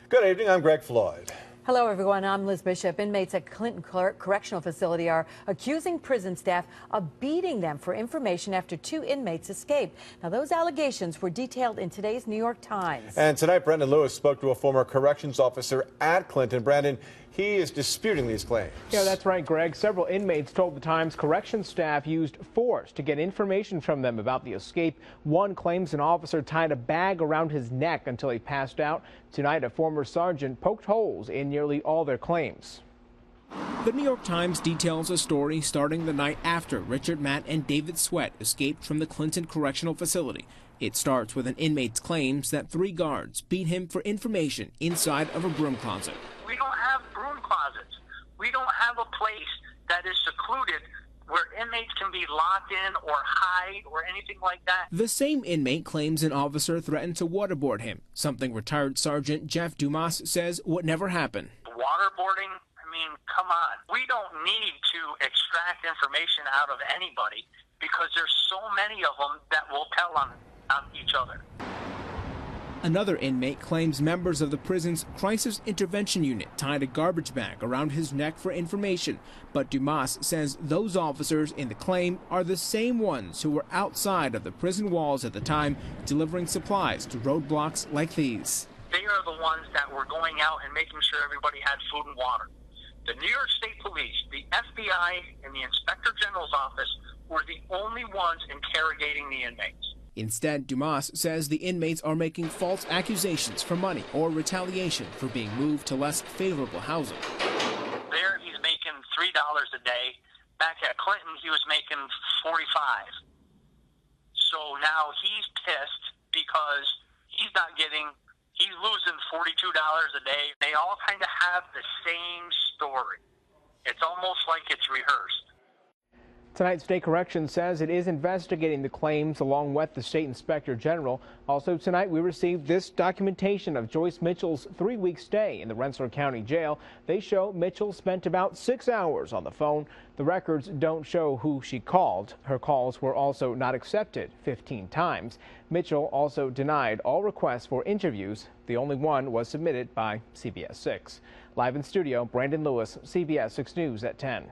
Good evening, I'm Greg Floyd. Hello, everyone. I'm Liz Bishop. Inmates at Clinton Correctional Facility are accusing prison staff of beating them for information after 2 inmates escaped. Now, those allegations were detailed in today's New York Times. And tonight, Brendan Lewis spoke to a former corrections officer at Clinton. Brandon, he is disputing these claims. Yeah, that's right, Greg. Several inmates told the Times corrections staff used force to get information from them about the escape. One claims an officer tied a bag around his neck until he passed out. Tonight, a former sergeant poked holes in nearly all their claims. The New York Times details a story starting the night after Richard, Matt, and David Sweat escaped from the Clinton Correctional Facility. It starts with an inmate's claims that 3 guards beat him for information inside of a broom closet. We don't have broom closets. We don't have a place that is secluded where inmates can be locked in or hide or anything like that. The same inmate claims an officer threatened to waterboard him, something retired Sergeant Jeff Dumas says would never happen. Waterboarding? I mean, come on. We don't need to extract information out of anybody because there's so many of them that will tell on each other. Another inmate claims members of the prison's crisis intervention unit tied a garbage bag around his neck for information, but Dumas says those officers in the claim are the same ones who were outside of the prison walls at the time delivering supplies to roadblocks like these. They are the ones that were going out and making sure everybody had food and water. The New York State Police, the FBI, and the Inspector General's office were the only ones interrogating the inmates. Instead, Dumas says the inmates are making false accusations for money or retaliation for being moved to less favorable housing. There, he's making $3 a day. Back at Clinton, he was making $45. So now he's pissed because he's losing $42 a day. They all kind of have the same story. It's almost like it's rehearsed. Tonight, State Corrections says it is investigating the claims along with the State Inspector General. Also tonight, we received this documentation of Joyce Mitchell's 3-week stay in the Rensselaer County Jail. They show Mitchell spent about 6 hours on the phone. The records don't show who she called. Her calls were also not accepted 15 times. Mitchell also denied all requests for interviews. The only one was submitted by CBS 6. Live in studio, Brandon Lewis, CBS 6 News at 10.